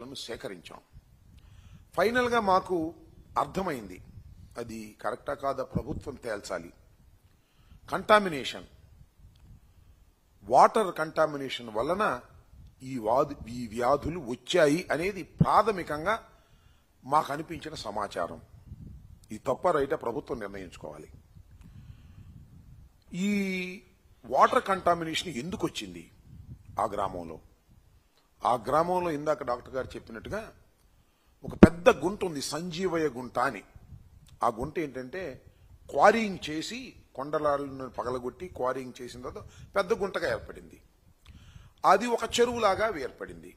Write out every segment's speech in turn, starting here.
నివేదికలను సేకరించాం. ఫైనల్గా మాకు అర్థమైంది, అది కరెక్టా కాదా ప్రభుత్వం తేల్చాలి. కంటామినేషన్, వాటర్ కంటామినేషన్ వలన ఈ వ్యాధులు వచ్చాయి అనేది ప్రాథమికంగా మాకు అనిపించిన సమాచారం. ఇది తప్ప రైటా ప్రభుత్వం నిర్ణయించుకోవాలి. ఈ వాటర్ కంటామినేషన్ ఎందుకు వచ్చింది ఆ గ్రామంలో? ఆ గ్రామంలో ఇందాక డాక్టర్ గారు చెప్పినట్టుగా ఒక పెద్ద గుంట ఉంది, సంజీవయ్య గుంట అని. ఆ గుంట ఏంటంటే క్వారీయింగ్ చేసి కొండలను పగలగొట్టి క్వారీయింగ్ చేసిన తర్వాత పెద్ద గుంటగా ఏర్పడింది. అది ఒక చెరువులాగా ఏర్పడింది.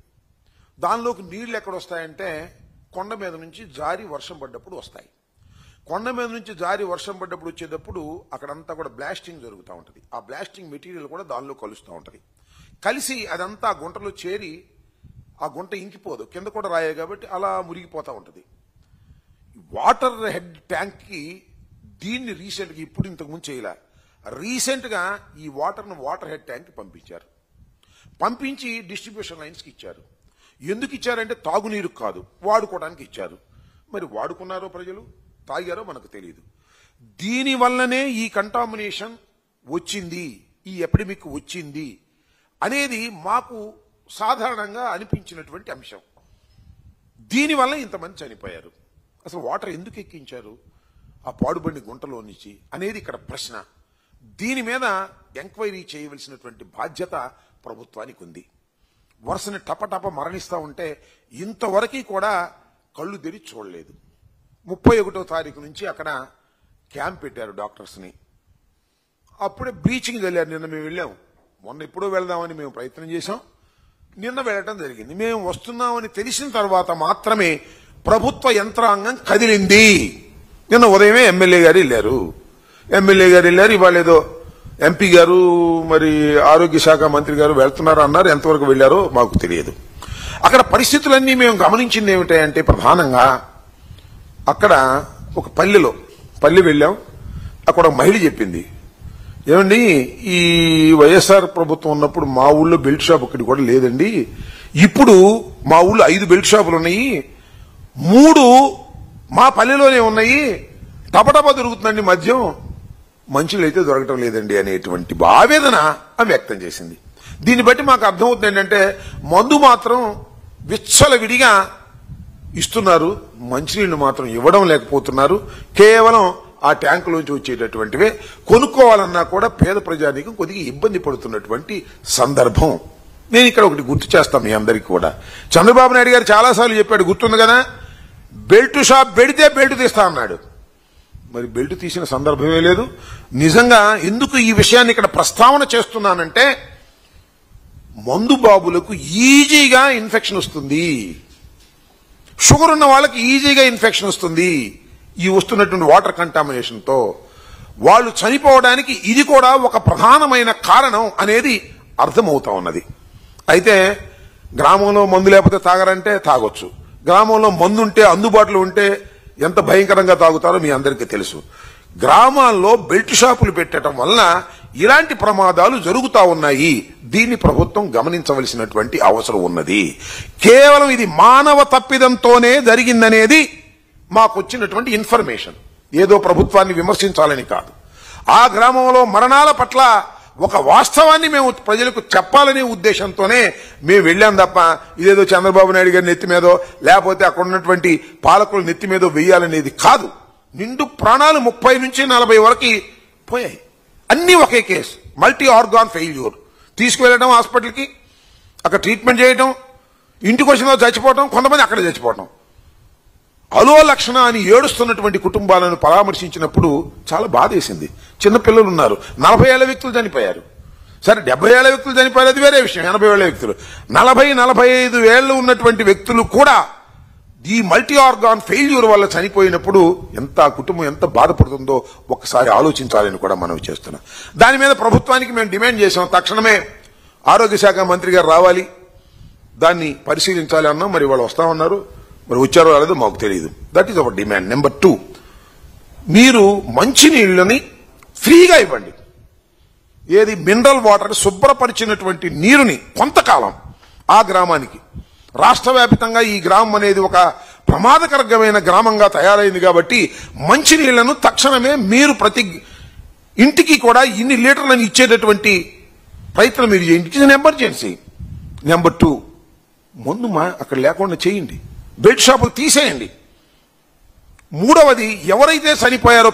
దానిలోకి నీళ్లు ఎక్కడ వస్తాయంటే కొండ మీద నుంచి జారి వర్షం పడ్డప్పుడు వస్తాయి. కొండ మీద నుంచి జారి వర్షం పడ్డప్పుడు వచ్చేటప్పుడు అక్కడంతా కూడా బ్లాస్టింగ్ జరుగుతూ ఉంటుంది. ఆ బ్లాస్టింగ్ మెటీరియల్ కూడా దానిలో కలుస్తూ ఉంటుంది. కలిసి అదంతా ఆ గుంటలో చేరి ఆ గుంట ఇంకిపోదు, కింద కూడా రాయే కాబట్టి అలా మురిగిపోతూ ఉంటుంది. వాటర్ హెడ్ ట్యాంక్కి దీన్ని రీసెంట్గా, ఇప్పుడు ఇంతకుముందు చేయలే, రీసెంట్గా ఈ వాటర్ను వాటర్ హెడ్ ట్యాంక్కి పంపించారు. పంపించి డిస్ట్రిబ్యూషన్ లైన్స్కి ఇచ్చారు. ఎందుకు ఇచ్చారంటే తాగునీరు కాదు, వాడుకోవడానికి ఇచ్చారు. మరి వాడుకున్నారో ప్రజలు, తాగారో మనకు తెలియదు. దీనివల్లనే ఈ కంటామినేషన్ వచ్చింది, ఈ ఎపిడమిక్ వచ్చింది అనేది మాకు సాధారణంగా అనిపించినటువంటి అంశం. దీనివల్ల ఇంతమంది చనిపోయారు. అసలు వాటర్ ఎందుకు ఎక్కించారు ఆ పాడుబడి గుంటలో నుంచి అనేది ఇక్కడ ప్రశ్న. దీని మీద ఎంక్వైరీ చేయవలసినటువంటి బాధ్యత ప్రభుత్వానికి ఉంది. వరుసని టపటప మరణిస్తూ ఉంటే ఇంతవరకు కూడా కళ్ళు తెరిచి చూడలేదు. 31వ తారీఖు నుంచి అక్కడ క్యాంప్ పెట్టారు డాక్టర్స్ని. అప్పుడే బ్లీచింగ్ వెళ్ళారు. నిన్న మేము వెళ్ళాం, మొన్న ఎప్పుడో వెళదామని మేము ప్రయత్నం చేశాం, నిన్న వెళ్ళటం జరిగింది. మేము వస్తున్నామని తెలిసిన తర్వాత మాత్రమే ప్రభుత్వ యంత్రాంగం కదిలింది. నిన్న ఉదయమే ఎమ్మెల్యే గారు వెళ్ళారు. ఇవాళ ఏదో ఎంపీ గారు, మరి ఆరోగ్య శాఖ మంత్రి గారు వెళ్తున్నారు అన్నారు. ఎంతవరకు వెళ్లారో మాకు తెలియదు. అక్కడ పరిస్థితులన్నీ మేము గమనించింది ఏమిటంటే ప్రధానంగా అక్కడ ఒక పల్లె వెళ్ళాం. అక్కడ ఒక మహిళ చెప్పింది, ఏమండి ఈ వైఎస్ఆర్ ప్రభుత్వం ఉన్నప్పుడు మా ఊళ్ళో బెల్ట్ షాప్ ఒకటి కూడా లేదండి, ఇప్పుడు మా ఊళ్ళో 5 బెల్ట్ షాపులు ఉన్నాయి, 3 మా పల్లెలోనే ఉన్నాయి, టపటపా దొరుకుతుందండి మద్యం, మంచులు అయితే దొరకటం లేదండి అనేటువంటి ఆవేదన ఆమె వ్యక్తం చేసింది. దీన్ని బట్టి మాకు అర్థమవుతుంది ఏంటంటే మందు మాత్రం విచ్చలవిడిగా ఇస్తున్నారు, మంచినీళ్లు మాత్రం ఇవ్వడం లేకపోతున్నారు. కేవలం ఆ ట్యాంకులోంచి వచ్చేటటువంటివే కొనుక్కోవాలన్నా కూడా పేద ప్రజానీకం కొద్దిగా ఇబ్బంది పడుతున్నటువంటి సందర్భం. నేను ఇక్కడ ఒకటి గుర్తు చేస్తాను మీ అందరికీ కూడా. చంద్రబాబు నాయుడు గారు చాలాసార్లు చెప్పాడు, గుర్తుంది కదా, బెల్ట్ షాప్ పెడితే బెల్ట్ తీస్తా అన్నాడు. మరి బెల్ట్ తీసిన సందర్భమే లేదు. నిజంగా ఎందుకు ఈ విషయాన్ని ఇక్కడ ప్రస్తావన చేస్తున్నానంటే మందు బాబులకు ఈజీగా ఇన్ఫెక్షన్ వస్తుంది, షుగర్ ఉన్న వాళ్ళకి ఈజీగా ఇన్ఫెక్షన్ వస్తుంది. ఈ వస్తున్నటువంటి వాటర్ కంటామినేషన్తో వాళ్ళు చనిపోవడానికి ఇది కూడా ఒక ప్రధానమైన కారణం అనేది అర్థమవుతా ఉన్నది. అయితే గ్రామంలో మందు లేకపోతే తాగరంటే తాగొచ్చు, గ్రామంలో మందు ఉంటే అందుబాటులో ఉంటే ఎంత భయంకరంగా తాగుతారో మీ అందరికీ తెలుసు. గ్రామాల్లో బెల్ట్ షాపులు పెట్టడం వలన ఇలాంటి ప్రమాదాలు జరుగుతా ఉన్నాయి. దీన్ని ప్రభుత్వం గమనించవలసినటువంటి అవసరం ఉన్నది. కేవలం ఇది మానవ తప్పిదంతోనే జరిగిందనేది మాకు వచ్చినటువంటి ఇన్ఫర్మేషన్. ఏదో ప్రభుత్వాన్ని విమర్శించాలని కాదు. ఆ గ్రామంలో మరణాల పట్ల ఒక వాస్తవాన్ని మేము ప్రజలకు చెప్పాలనే ఉద్దేశంతోనే మేము వెళ్ళాం తప్ప ఇదేదో చంద్రబాబు నాయుడు గారి నెత్తి మీదో లేకపోతే అక్కడ ఉన్నటువంటి పాలకుల నెత్తి మీదో వెయ్యాలనేది కాదు. నిండు ప్రాణాలు 30 నుంచి 40 వరకు పోయాయి. అన్ని ఒకే కేసు, మల్టీ ఆర్గాన్ ఫెయిల్యూర్. తీసుకువెళ్ళడం హాస్పిటల్కి, అక్కడ ట్రీట్మెంట్ చేయడం, ఇంటికి వచ్చిన చచ్చిపోవడం, కొంతమంది అక్కడ చచ్చిపోవడం. అలో లక్షణ అని ఏడుస్తున్నటువంటి కుటుంబాలను పరామర్శించినప్పుడు చాలా బాధేసింది. చిన్నపిల్లలు ఉన్నారు, 40 ఏళ్ల వ్యక్తులు చనిపోయారు. సరే 70 ఏళ్ల వ్యక్తులు చనిపోయారు, అది వేరే విషయం. 80 ఏళ్ల వ్యక్తులు, 40-45 ఏళ్లు ఉన్నటువంటి వ్యక్తులు కూడా ఈ మల్టీ ఆర్గాన్ ఫెయిల్యూర్ వల్ల చనిపోయినప్పుడు ఎంత కుటుంబం ఎంత బాధపడుతుందో ఒక్కసారి ఆలోచించాలని కూడా మనం చేస్తున్నాం. దాని మీద ప్రభుత్వానికి మేము డిమాండ్ చేసాం, తక్షణమే ఆరోగ్య శాఖ మంత్రి గారు రావాలి, దాన్ని పరిశీలించాలి అన్నాం. మరి వాళ్ళు వస్తామన్నారు, మరి వచ్చారో రాలేదో మాకు తెలియదు. That is our demand. Number 2, మీరు మంచినీళ్ళని ఫ్రీగా ఇవ్వండి. ఏది మినరల్ వాటర్ శుభ్రపరిచినటువంటి నీరుని కొంతకాలం ఆ గ్రామానికి రాష్ట్ర వ్యాప్తంగా ఈ గ్రామం అనేది ఒక ప్రమాదకరమైన గ్రామంగా తయారైంది కాబట్టి మంచినీళ్లను తక్షణమే మీరు ప్రతి ఇంటికి కూడా ఇన్ని లీటర్లను ఇచ్చేటటువంటి ప్రయత్నం మీరు చేయండి. It is an emergency. Number 2, ముందు అక్కడ లేకుండా చేయండి, బెడ్ షాపులు తీసేయండి. మూడవది, ఎవరైతే చనిపోయారో